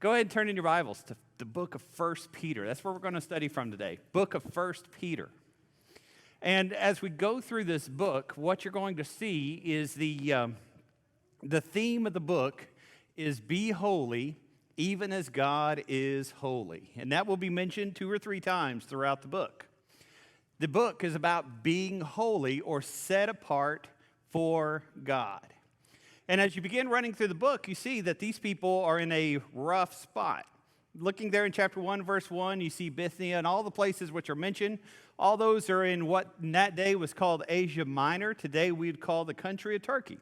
Go ahead and turn in your Bibles to the book of 1 Peter. That's where we're going to study from today. Book of 1 Peter. And as we go through this book, what you're going to see is the theme of the book is be holy, even as God is holy. And that will be mentioned 2 or 3 times throughout the book. The book is about being holy or set apart for God. And as you begin running through the book, you see that these people are in a rough spot. Looking there in chapter 1, verse 1, you see Bithynia and all the places which are mentioned. All those are in what in that day was called Asia Minor. Today we'd call the country of Turkey.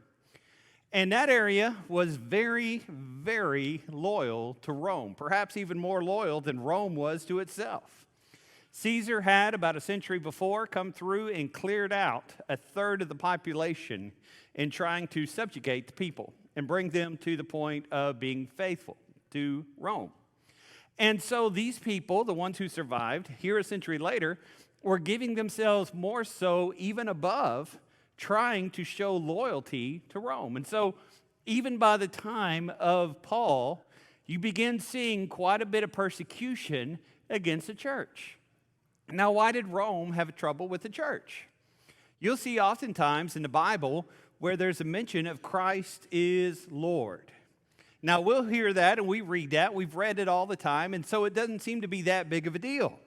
And that area was very, very loyal to Rome, perhaps even more loyal than Rome was to itself. Caesar had, about a century before, come through and cleared out a third of the population in trying to subjugate the people and bring them to the point of being faithful to Rome. And so these people, the ones who survived, here a century later, were giving themselves more so even above trying to show loyalty to Rome. And so even by the time of Paul, you begin seeing quite a bit of persecution against the church. Now, why did Rome have trouble with the church? You'll see oftentimes in the Bible where there's a mention of Christ is Lord. Now, we'll hear that and we read that. We've read it all the time, and so it doesn't seem to be that big of a deal.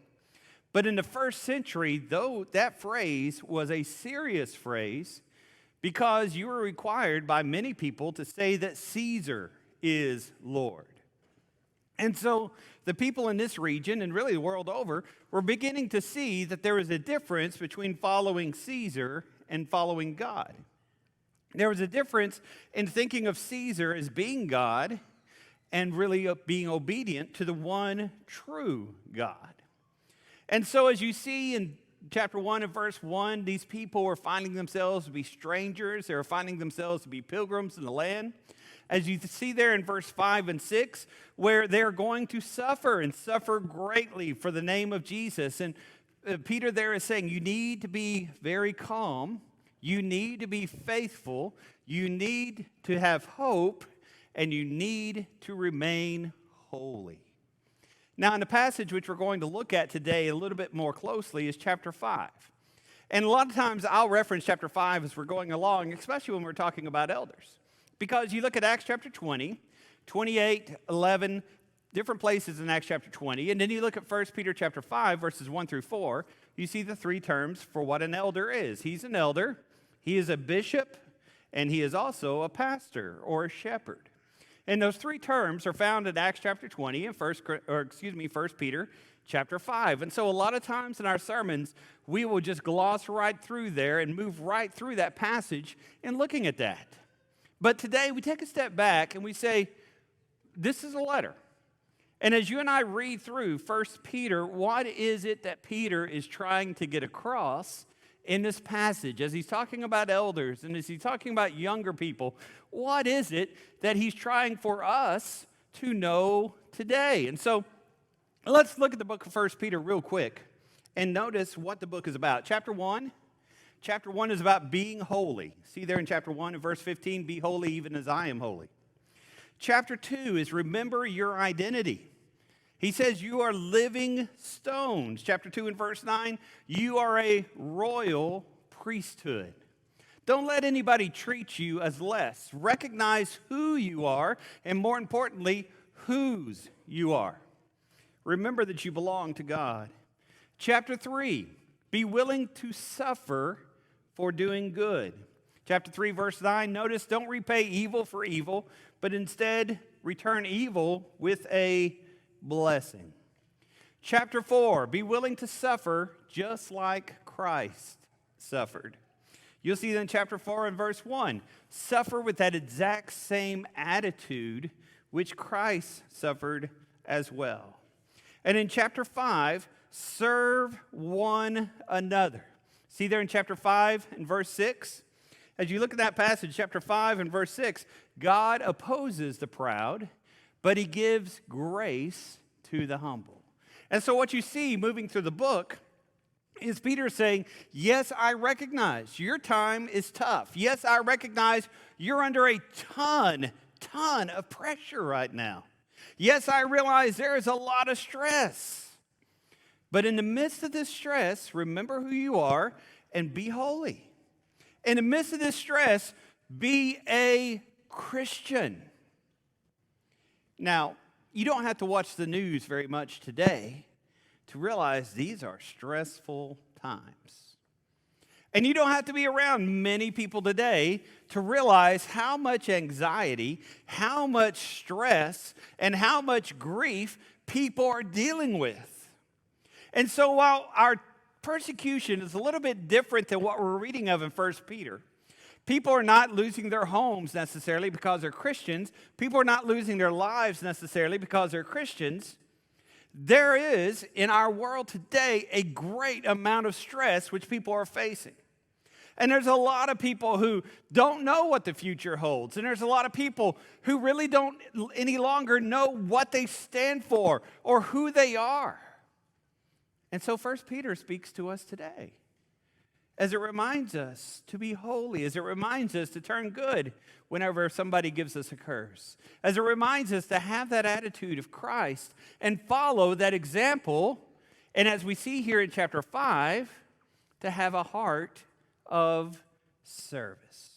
But in the first century, though, that phrase was a serious phrase because you were required by many people to say that Caesar is Lord. And so the people in this region, and really the world over, were beginning to see that there was a difference between following Caesar and following God. There was a difference in thinking of Caesar as being God and really being obedient to the one true God. And so as you see in chapter 1 and verse 1, these people were finding themselves to be strangers. They were finding themselves to be pilgrims in the land. As you see there in verse 5 and 6, where they're going to suffer and suffer greatly for the name of Jesus. And Peter there is saying you need to be very calm. You need to be faithful. You need to have hope. And you need to remain holy. Now, in the passage which we're going to look at today a little bit more closely is chapter 5. And a lot of times I'll reference chapter 5 as we're going along, especially when we're talking about elders. Because you look at Acts chapter 20, 28, 11, different places in Acts chapter 20, and then you look at 1 Peter chapter 5, verses 1 through 4, you see the 3 terms for what an elder is. He's an elder, he is a bishop, and he is also a pastor or a shepherd. And those 3 terms are found in Acts chapter 20 and 1 Peter chapter 5. And so a lot of times in our sermons, we will just gloss right through there and move right through that passage in looking at that. But today we take a step back and we say, this is a letter. And as you and I read through 1 Peter, what is it that Peter is trying to get across in this passage? As he's talking about elders and as he's talking about younger people, what is it that he's trying for us to know today? And so let's look at the book of 1 Peter real quick and notice what the book is about. Chapter 1 is about being holy. See there in chapter 1 and verse 15, be holy even as I am holy. Chapter 2 is remember your identity. He says you are living stones. Chapter 2 and verse 9, you are a royal priesthood. Don't let anybody treat you as less. Recognize who you are, and more importantly, whose you are. Remember that you belong to God. Chapter 3, be willing to suffer for doing good. Chapter 3, verse 9, notice, don't repay evil for evil, but instead return evil with a blessing. Chapter 4, be willing to suffer just like Christ suffered. You'll see then chapter 4 and verse 1, suffer with that exact same attitude which Christ suffered as well. And in chapter 5, serve one another. See there in chapter 5 and verse 6? As you look at that passage, chapter 5 and verse 6, God opposes the proud, but he gives grace to the humble. And so what you see moving through the book is Peter saying, yes, I recognize your time is tough. Yes, I recognize you're under a ton of pressure right now. Yes, I realize there is a lot of stress. But in the midst of this stress, remember who you are and be holy. In the midst of this stress, be a Christian. Now, you don't have to watch the news very much today to realize these are stressful times. And you don't have to be around many people today to realize how much anxiety, how much stress, and how much grief people are dealing with. And so while our persecution is a little bit different than what we're reading of in 1 Peter, people are not losing their homes necessarily because they're Christians. People are not losing their lives necessarily because they're Christians. There is, in our world today, a great amount of stress which people are facing. And there's a lot of people who don't know what the future holds. And there's a lot of people who really don't any longer know what they stand for or who they are. And so 1 Peter speaks to us today as it reminds us to be holy, as it reminds us to turn good whenever somebody gives us a curse, as it reminds us to have that attitude of Christ and follow that example, and as we see here in chapter 5, to have a heart of service.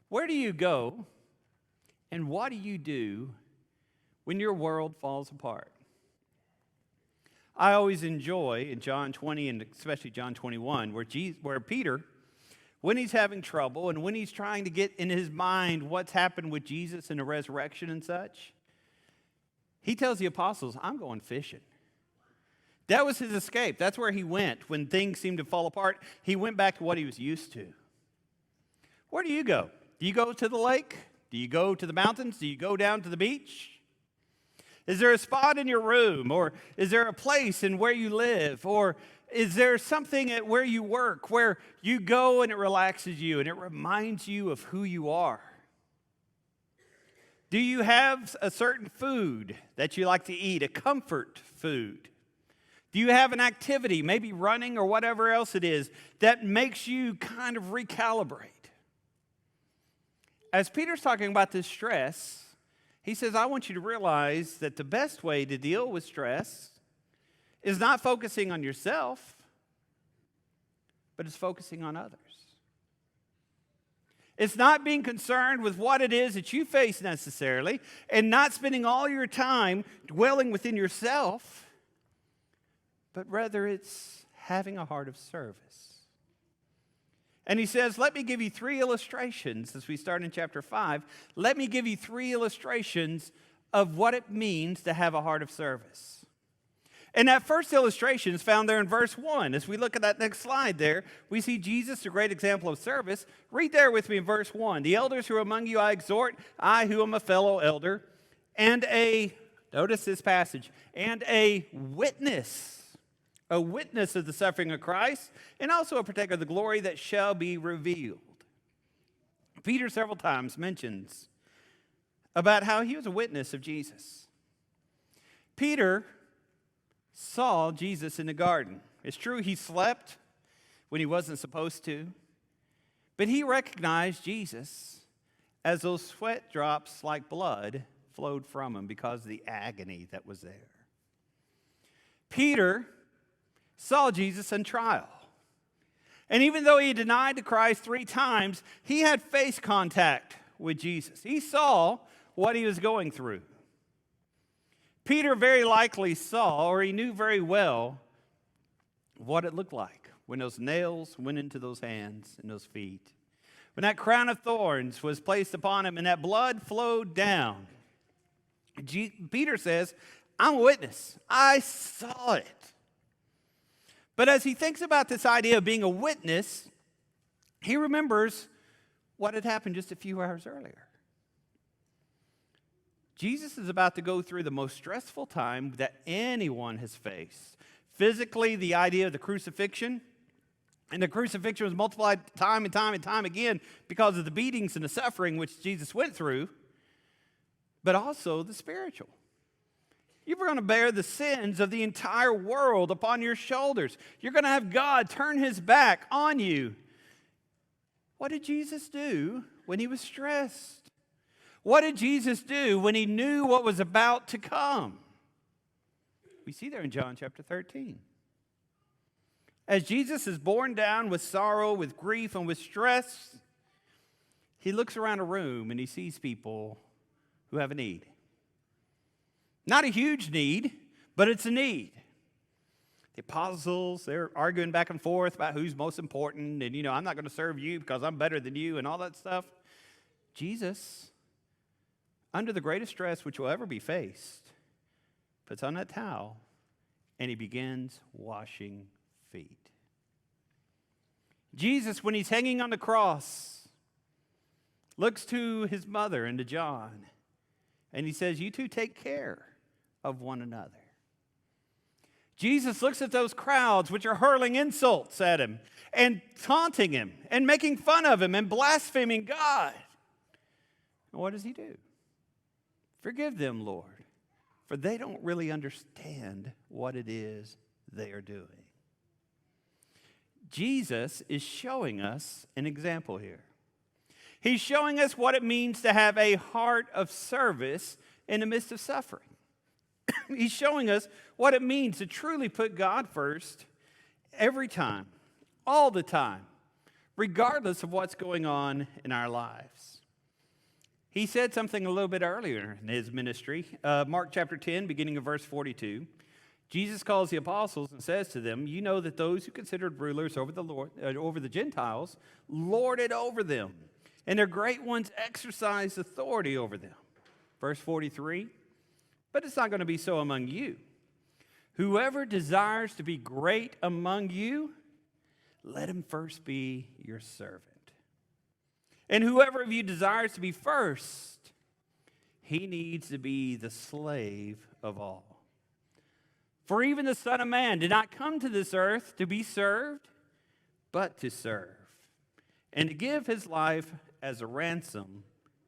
Where do you go and what do you do when your world falls apart? I always enjoy in John 20 and especially John 21 where Peter, when he's having trouble and when he's trying to get in his mind what's happened with Jesus and the resurrection and such, he tells the apostles, I'm going fishing. That was his escape. That's where he went when things seemed to fall apart. He went back to what he was used to. Where do you go? Do you go to the lake? Do you go to the mountains? Do you go down to the beach? Is there a spot in your room? Or is there a place in where you live? Or is there something at where you work where you go and it relaxes you and it reminds you of who you are? Do you have a certain food that you like to eat, a comfort food? Do you have an activity, maybe running or whatever else it is, that makes you kind of recalibrate? As Peter's talking about this stress, he says, I want you to realize that the best way to deal with stress is not focusing on yourself, but it's focusing on others. It's not being concerned with what it is that you face necessarily, and not spending all your time dwelling within yourself, but rather it's having a heart of service. And he says, let me give you 3 illustrations as we start in chapter 5. Let me give you 3 illustrations of what it means to have a heart of service. And that first illustration is found there in verse 1. As we look at that next slide there, we see Jesus, a great example of service. Read there with me in verse 1. The elders who are among you I exhort, I who am a fellow elder, and notice this passage, and a witness of the suffering of Christ, and also a partaker of the glory that shall be revealed. Peter several times mentions about how he was a witness of Jesus. Peter saw Jesus in the garden. It's true he slept when he wasn't supposed to, but he recognized Jesus as those sweat drops like blood flowed from him because of the agony that was there. Peter saw Jesus in trial. And even though he denied the Christ 3 times, he had face contact with Jesus. He saw what he was going through. Peter very likely saw, or he knew very well, what it looked like when those nails went into those hands and those feet. When that crown of thorns was placed upon him and that blood flowed down. Peter says, I'm a witness. I saw it. But as he thinks about this idea of being a witness, he remembers what had happened just a few hours earlier. Jesus is about to go through the most stressful time that anyone has faced. Physically, the idea of the crucifixion, and the crucifixion was multiplied time and time and time again because of the beatings and the suffering which Jesus went through, but also the spiritual. You're going to bear the sins of the entire world upon your shoulders. You're going to have God turn his back on you. What did Jesus do when he was stressed? What did Jesus do when he knew what was about to come? We see there in John chapter 13. As Jesus is borne down with sorrow, with grief, and with stress, he looks around a room and he sees people who have a need. Not a huge need, but it's a need. The apostles, they're arguing back and forth about who's most important, and, I'm not going to serve you because I'm better than you and all that stuff. Jesus, under the greatest stress which will ever be faced, puts on that towel, and he begins washing feet. Jesus, when he's hanging on the cross, looks to his mother and to John, and he says, you two take care of one another. Jesus looks at those crowds which are hurling insults at him and taunting him and making fun of him and blaspheming God. And what does he do? Forgive them, Lord, for they don't really understand what it is they are doing. Jesus is showing us an example here. He's showing us what it means to have a heart of service in the midst of suffering. He's showing us what it means to truly put God first every time, all the time, regardless of what's going on in our lives. He said something a little bit earlier in his ministry. Mark chapter 10, beginning of verse 42. Jesus calls the apostles and says to them, you know that those who considered rulers over the Gentiles lord it over them, and their great ones exercise authority over them. Verse 43. But it's not going to be so among you. Whoever desires to be great among you, let him first be your servant. And whoever of you desires to be first, he needs to be the slave of all. For even the Son of Man did not come to this earth to be served, but to serve, and to give his life as a ransom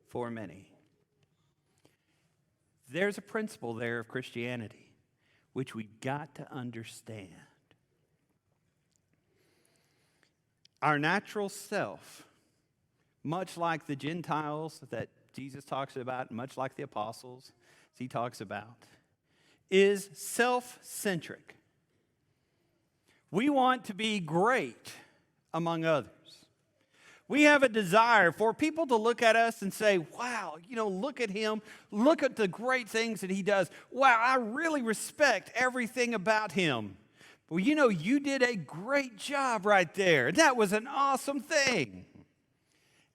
for many. There's a principle there of Christianity which we got to understand. Our natural self, much like the Gentiles that Jesus talks about, much like the apostles he talks about, is self-centric. We want to be great among others. We have a desire for people to look at us and say, wow, look at him. Look at the great things that he does. Wow, I really respect everything about him. Well, you did a great job right there. That was an awesome thing.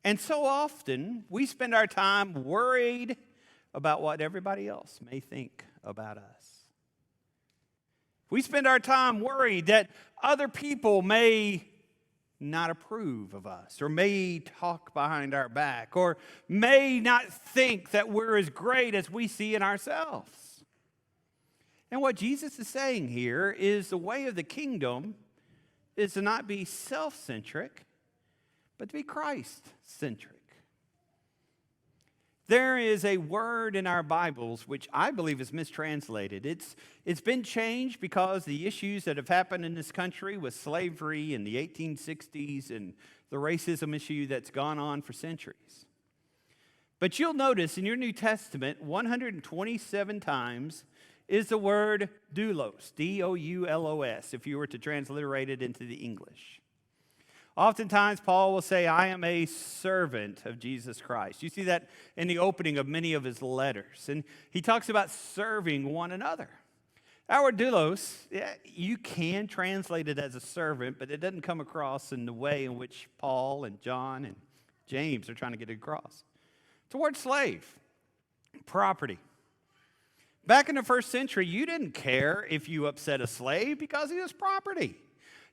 And so often, we spend our time worried about what everybody else may think about us. We spend our time worried that other people may not approve of us, or may talk behind our back, or may not think that we're as great as we see in ourselves. And what Jesus is saying here is the way of the kingdom is to not be self-centric, but to be Christ-centric. There is a word in our Bibles which I believe is mistranslated. It's been changed because the issues that have happened in this country with slavery in the 1860s and the racism issue that's gone on for centuries. But you'll notice in your New Testament, 127 times is the word doulos, D-O-U-L-O-S, if you were to transliterate it into the English. Oftentimes, Paul will say, I am a servant of Jesus Christ. You see that in the opening of many of his letters. And he talks about serving one another. Our word doulos, you can translate it as a servant, but it doesn't come across in the way in which Paul and John and James are trying to get it across. It's the word slave, property. Back in the first century, you didn't care if you upset a slave because he was property.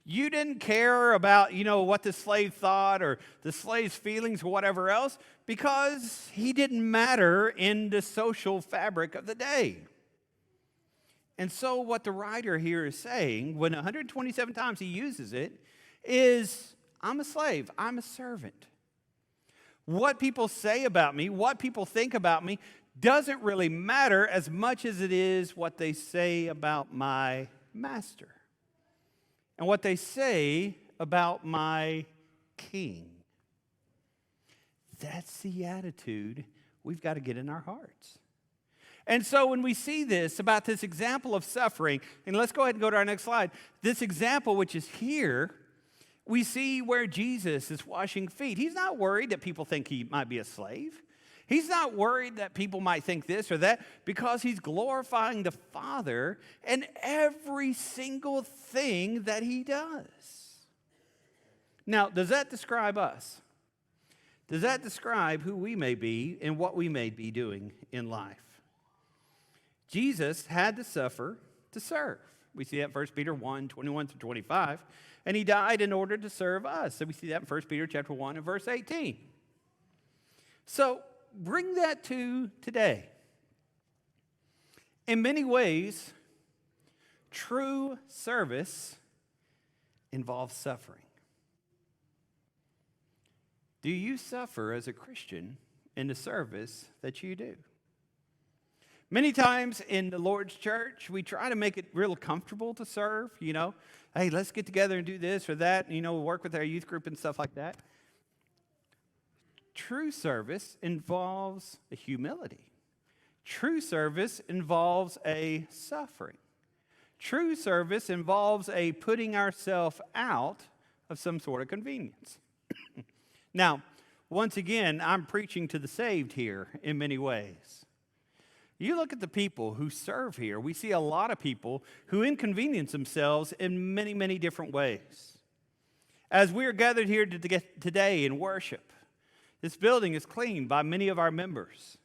You didn't care about, what the slave thought or the slave's feelings or whatever else because he didn't matter in the social fabric of the day. And so what the writer here is saying, when 127 times he uses it, is I'm a slave, I'm a servant. What people say about me, what people think about me, doesn't really matter as much as it is what they say about my master. And what they say about my king. That's the attitude we've got to get in our hearts. And so when we see this, about this example of suffering, and let's go ahead and go to our next slide. This example, which is here, we see where Jesus is washing feet. He's not worried that people think he might be a slave. He's not worried that people might think this or that, because he's glorifying the Father in every single thing that he does. Now, does that describe us? Does that describe who we may be and what we may be doing in life? Jesus had to suffer to serve. We see that in 1 Peter 1, 21 through 25. And he died in order to serve us. So we see that in 1 Peter chapter 1 and verse 18. So bring that to today. In many ways, true service involves suffering. Do you suffer as a Christian in the service that you do? Many times in the Lord's church, we try to make it real comfortable to serve, Hey, let's get together and do this or that, work with our youth group and stuff like that. True service involves a humility. True service involves a suffering. True service involves a putting ourselves out of some sort of convenience. Now, once again, I'm preaching to the saved here in many ways. You look at the people who serve here, we see a lot of people who inconvenience themselves in many, many different ways. As we are gathered here today in worship, this building is cleaned by many of our members.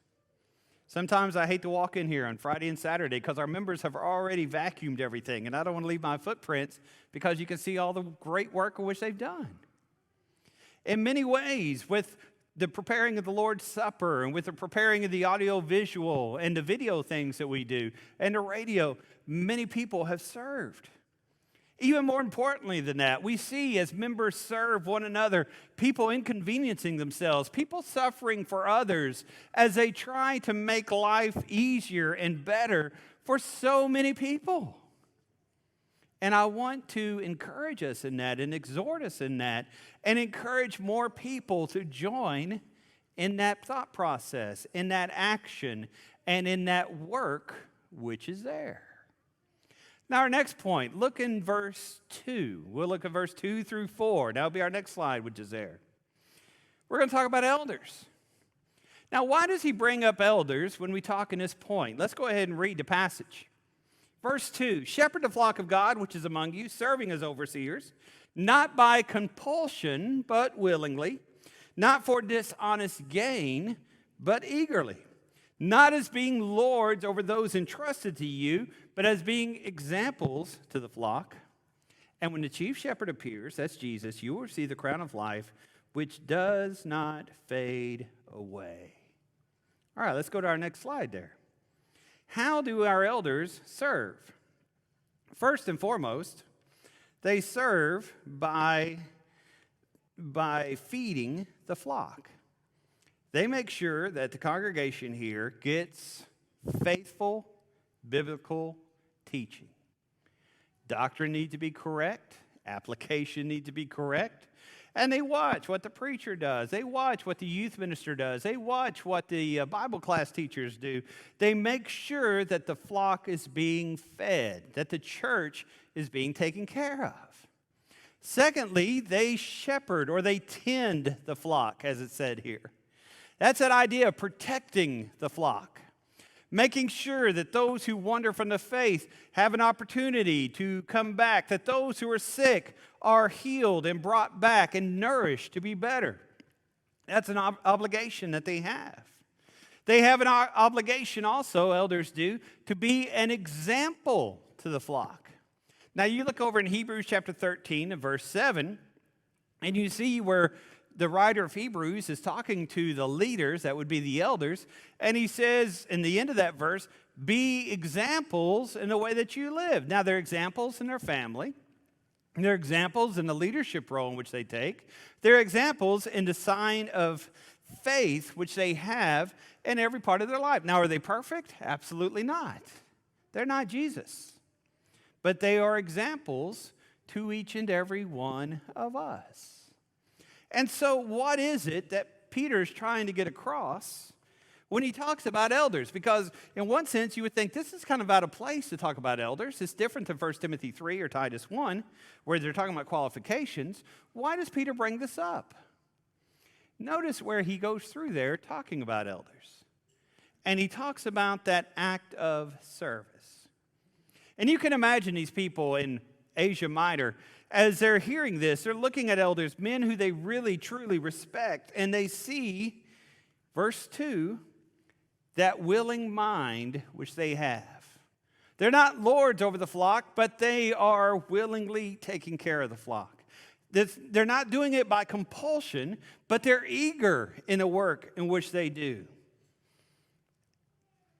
Sometimes I hate to walk in here on Friday and Saturday because our members have already vacuumed everything, and I don't want to leave my footprints because you can see all the great work of which they've done. In many ways, with the preparing of the Lord's Supper and with the preparing of the audio-visual and the video things that we do and the radio, many people have served. Even more importantly than that, we see as members serve one another, people inconveniencing themselves, people suffering for others as they try to make life easier and better for so many people. And I want to encourage us in that and exhort us in that and encourage more people to join in that thought process, in that action, and in that work which is there. Now, our next point, look in verse 2. We'll look at verse 2 through 4. That'll be our next slide, which is there. We're going to talk about elders. Now, why does he bring up elders when we talk in this point? Let's go ahead and read the passage. Verse 2, shepherd the flock of God which is among you, serving as overseers, not by compulsion, but willingly, not for dishonest gain, but eagerly, not as being lords over those entrusted to you, but as being examples to the flock. And when the chief shepherd appears, that's Jesus, you will receive the crown of life, which does not fade away. All right, let's go to our next slide there. How do our elders serve? First and foremost, they serve by feeding the flock. They make sure that the congregation here gets faithful biblical teaching. Doctrine needs to be correct. Application needs to be correct. And they watch what the preacher does. They watch what the youth minister does. They watch what the Bible class teachers do. They make sure that the flock is being fed, that the church is being taken care of. Secondly, they shepherd or they tend the flock, as it said here. That's that idea of protecting the flock, making sure that those who wander from the faith have an opportunity to come back, that those who are sick are healed and brought back and nourished to be better. That's an obligation that they have. They have an obligation also, elders do, to be an example to the flock. Now you look over in Hebrews chapter 13 and verse 7, and you see where the writer of Hebrews is talking to the leaders, that would be the elders, and he says in the end of that verse, be examples in the way that you live. Now, they're examples in their family. They're examples in the leadership role in which they take. They're examples in the sign of faith which they have in every part of their life. Now, are they perfect? Absolutely not. They're not Jesus. But they are examples to each and every one of us. And so what is it that Peter's trying to get across when he talks about elders, because in one sense you would think this is kind of out of place to talk about elders. It's different than 1 Timothy 3 or Titus 1, where they're talking about qualifications. Why does Peter bring this up? Notice where he goes through there talking about elders. And he talks about that act of service. And you can imagine these people in Asia Minor, as they're hearing this, they're looking at elders, men who they really, truly respect, and they see, verse 2, that willing mind which they have. They're not lords over the flock, but they are willingly taking care of the flock. They're not doing it by compulsion, but they're eager in the work in which they do.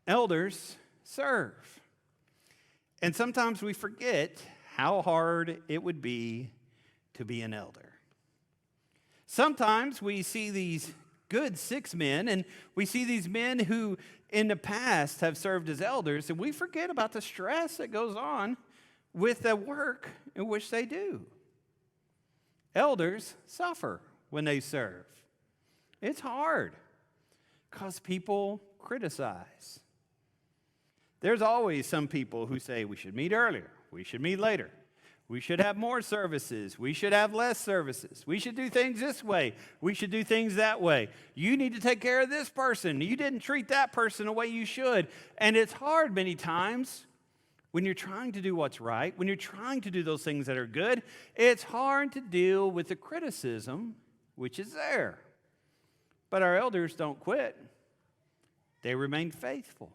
Elders serve. And sometimes we forget how hard it would be to be an elder. Sometimes we see these good 6 men, and we see these men who in the past have served as elders, and we forget about the stress that goes on with the work in which they do. Elders suffer when they serve. It's hard because people criticize. There's always some people who say we should meet earlier, we should meet later. We should have more services. We should have less services. We should do things this way. We should do things that way. You need to take care of this person. You didn't treat that person the way you should. And it's hard many times when you're trying to do what's right, when you're trying to do those things that are good, it's hard to deal with the criticism which is there. But our elders don't quit. They remain faithful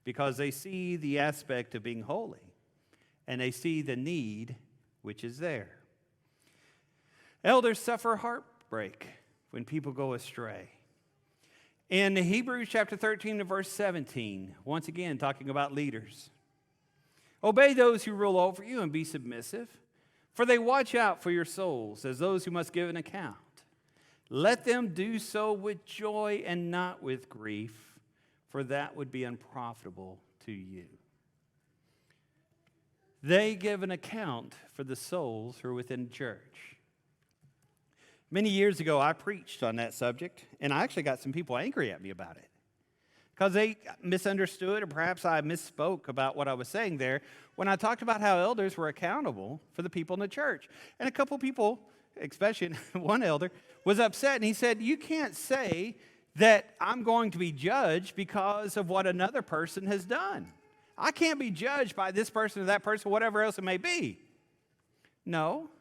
because they see the aspect of being holy. And they see the need which is there. Elders suffer heartbreak when people go astray. In Hebrews chapter 13 and verse 17, once again talking about leaders. Obey those who rule over you and be submissive, for they watch out for your souls as those who must give an account. Let them do so with joy and not with grief, for that would be unprofitable to you. They give an account for the souls who are within the church. Many years ago, I preached on that subject, and I actually got some people angry at me about it because they misunderstood, or perhaps I misspoke about what I was saying there when I talked about how elders were accountable for the people in the church. And a couple people, especially one elder, was upset, and he said, you can't say that I'm going to be judged because of what another person has done. I can't be judged by this person or that person, whatever else it may be. No.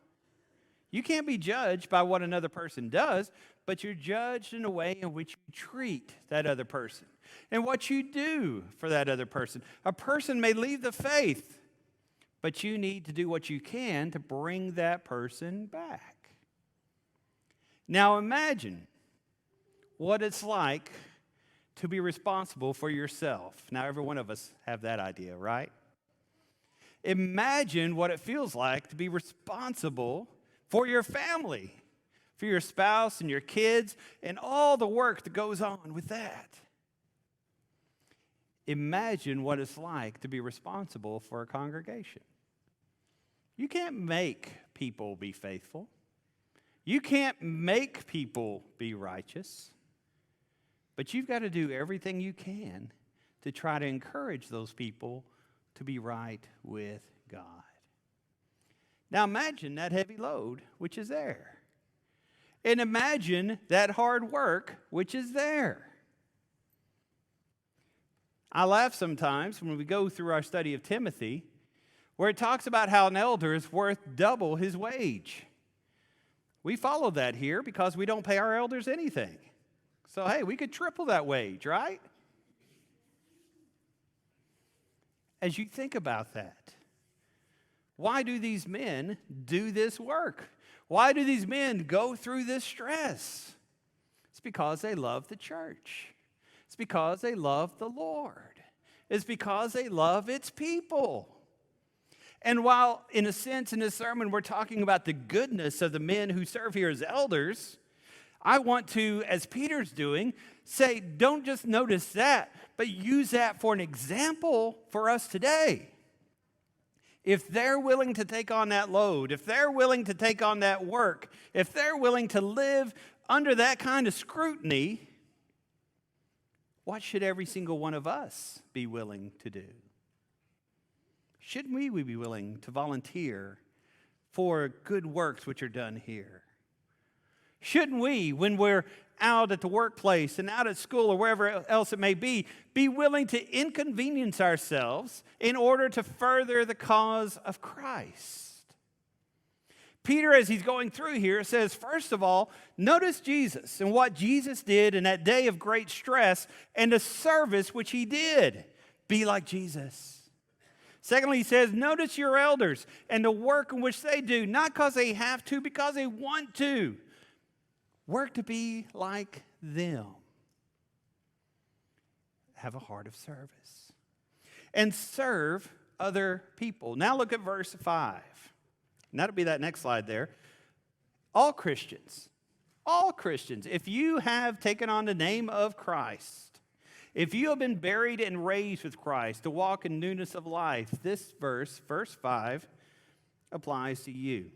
You can't be judged by what another person does, but you're judged in a way in which you treat that other person and what you do for that other person. A person may leave the faith, but you need to do what you can to bring that person back. Now imagine what it's like to be responsible for yourself. Now, every one of us have that idea, right? Imagine what it feels like to be responsible for your family, for your spouse and your kids, and all the work that goes on with that. Imagine what it's like to be responsible for a congregation. You can't make people be faithful. You can't make people be righteous. But you've got to do everything you can to try to encourage those people to be right with God. Now imagine that heavy load which is there. And imagine that hard work which is there. I laugh sometimes when we go through our study of Timothy, where it talks about how an elder is worth double his wage. We follow that here because we don't pay our elders anything. So, hey, we could triple that wage, right? As you think about that, why do these men do this work? Why do these men go through this stress? It's because they love the church. It's because they love the Lord. It's because they love its people. And while, in a sense, in this sermon, we're talking about the goodness of the men who serve here as elders, I want to, as Peter's doing, say, don't just notice that, but use that for an example for us today. If they're willing to take on that load, if they're willing to take on that work, if they're willing to live under that kind of scrutiny, what should every single one of us be willing to do? Shouldn't we be willing to volunteer for good works which are done here? Shouldn't we, when we're out at the workplace and out at school or wherever else it may be willing to inconvenience ourselves in order to further the cause of Christ? Peter, as he's going through here, says, first of all, notice Jesus and what Jesus did in that day of great stress and the service which he did. Be like Jesus. Secondly, he says, notice your elders and the work in which they do, not because they have to, because they want to. Work to be like them. Have a heart of service. And serve other people. Now look at verse 5. And that'll be that next slide there. All Christians, if you have taken on the name of Christ, if you have been buried and raised with Christ to walk in newness of life, this verse 5, applies to you.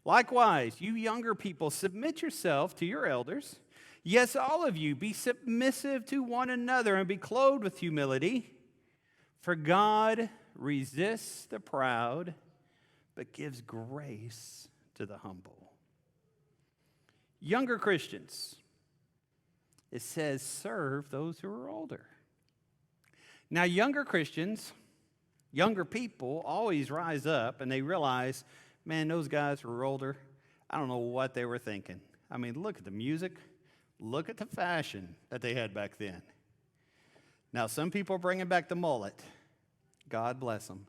Likewise, you younger people, submit yourself to your elders. Yes, all of you, be submissive to one another and be clothed with humility. For God resists the proud, but gives grace to the humble. Younger Christians, it says, serve those who are older. Now, younger Christians, younger people always rise up and they realize, man, those guys were older. I don't know what they were thinking. I mean, look at the music. Look at the fashion that they had back then. Now, some people are bringing back the mullet. God bless them.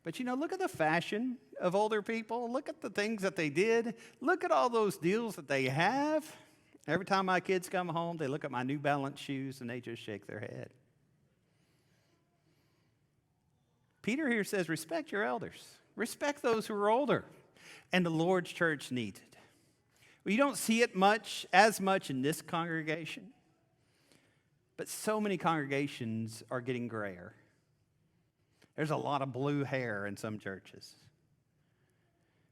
But, look at the fashion of older people. Look at the things that they did. Look at all those deals that they have. Every time my kids come home, they look at my New Balance shoes and they just shake their head. Peter here says, respect your elders. Respect those who are older. And the Lord's church needs it. Well, you don't see it as much in this congregation. But so many congregations are getting grayer. There's a lot of blue hair in some churches.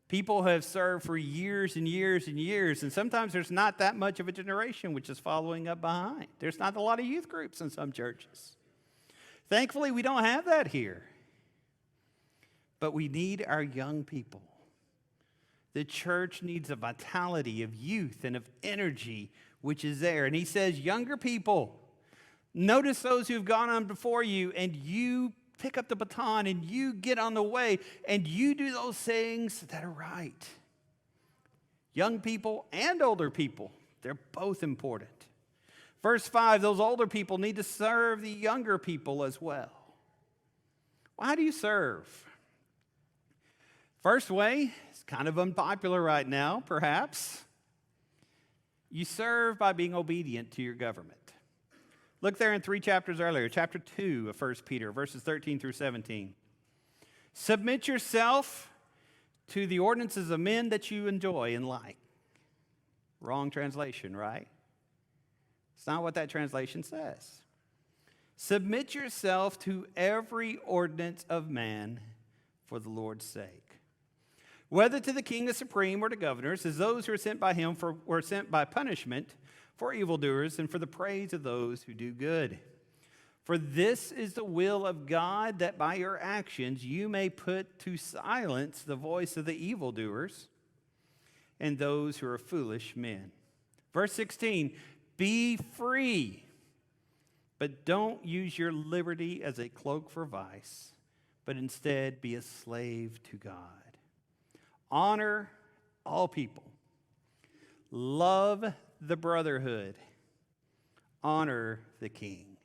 People have served for years and years and years, and sometimes there's not that much of a generation which is following up behind. There's not a lot of youth groups in some churches. Thankfully, we don't have that here. But we need our young people. The church needs a vitality of youth and of energy which is there. And he says, younger people, notice those who've gone on before you, and you pick up the baton and you get on the way and you do those things that are right. Young people and older people, they're both important. Verse 5, those older people need to serve the younger people as well. Well, how do you serve? First way, it's kind of unpopular right now, perhaps. You serve by being obedient to your government. Look there in 3 chapters earlier, chapter 2 of 1 Peter, verses 13 through 17. Submit yourself to the ordinances of men that you enjoy and like. Wrong translation, right? It's not what that translation says. Submit yourself to every ordinance of man for the Lord's sake. Whether to the king as supreme or to governors, as those who are sent by him were sent by punishment for evildoers and for the praise of those who do good. For this is the will of God, that by your actions you may put to silence the voice of the evildoers and those who are foolish men. Verse 16, be free, but don't use your liberty as a cloak for vice, but instead be a slave to God. Honor all people. Love the brotherhood. Honor the king.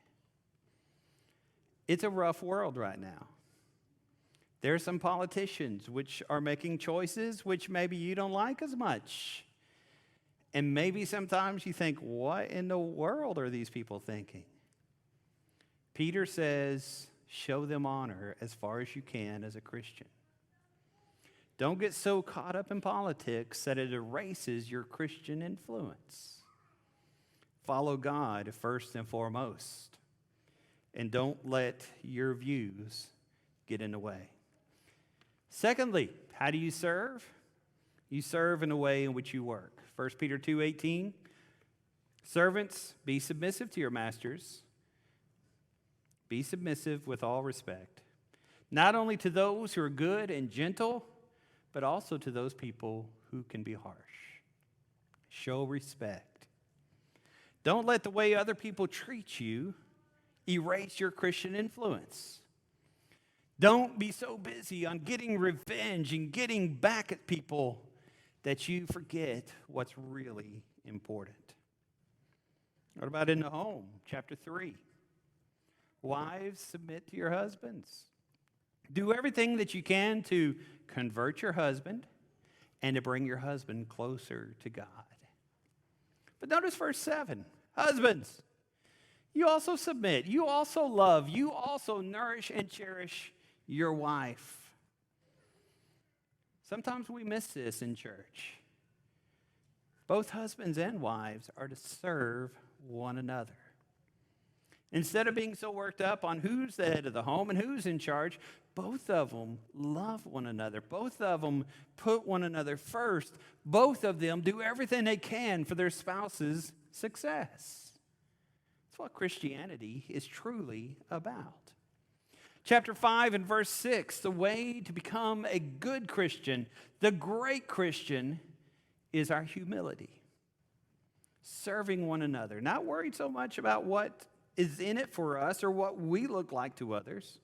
It's a rough world right now. There are some politicians which are making choices which maybe you don't like as much. And maybe sometimes you think, what in the world are these people thinking? Peter says, show them honor as far as you can as a Christian. Don't get so caught up in politics that it erases your Christian influence. Follow God first and foremost. And don't let your views get in the way. Secondly, how do you serve? You serve in the way in which you work. 1 Peter 2:18 Servants, be submissive to your masters. Be submissive with all respect, not only to those who are good and gentle, but also to those people who can be harsh. Show respect. Don't let the way other people treat you erase your Christian influence. Don't be so busy on getting revenge and getting back at people that you forget what's really important. What about in the home? Chapter 3. Wives, submit to your husbands. Do everything that you can to convert your husband and to bring your husband closer to God. But notice verse 7. Husbands, you also submit. You also love. You also nourish and cherish your wife. Sometimes we miss this in church. Both husbands and wives are to serve one another. Instead of being so worked up on who's the head of the home and who's in charge, both of them love one another. Both of them put one another first. Both of them do everything they can for their spouse's success. That's what Christianity is truly about. Chapter 5 and verse 6, the way to become a good Christian, the great Christian, is our humility. Serving one another, not worried so much about what is in it for us or what we look like to others,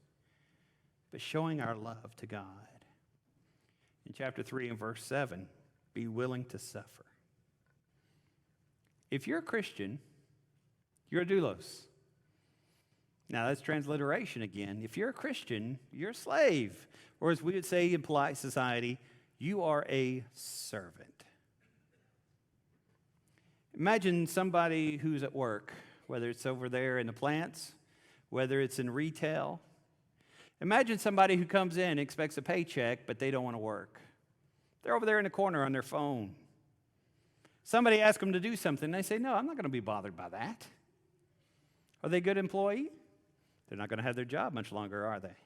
but showing our love to God. In chapter 3 and verse 7, be willing to suffer. If you're a Christian, you're a doulos. Now that's transliteration again. If you're a Christian, you're a slave. Or as we would say in polite society, you are a servant. Imagine somebody who's at work, whether it's over there in the plants, whether it's in retail. Imagine somebody who comes in and expects a paycheck, but they don't want to work. They're over there in the corner on their phone. Somebody asks them to do something, and they say, no, I'm not going to be bothered by that. Are they a good employee? They're not going to have their job much longer, are they?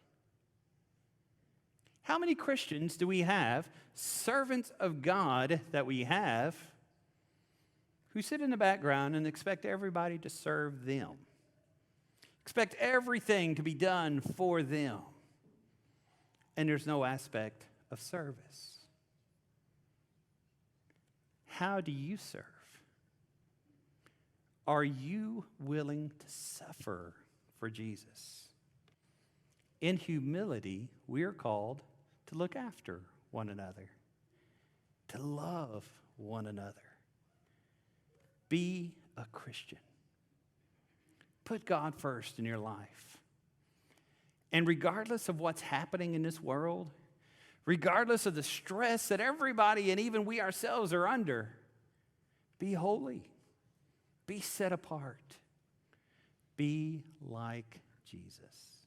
How many Christians do we have, servants of God that we have, who sit in the background and expect everybody to serve them? Expect everything to be done for them. And there's no aspect of service. How do you serve? Are you willing to suffer for Jesus? In humility, we are called to look after one another, to love one another. Be a Christian. Put God first in your life. And regardless of what's happening in this world, regardless of the stress that everybody and even we ourselves are under, be holy. Be set apart. Be like Jesus.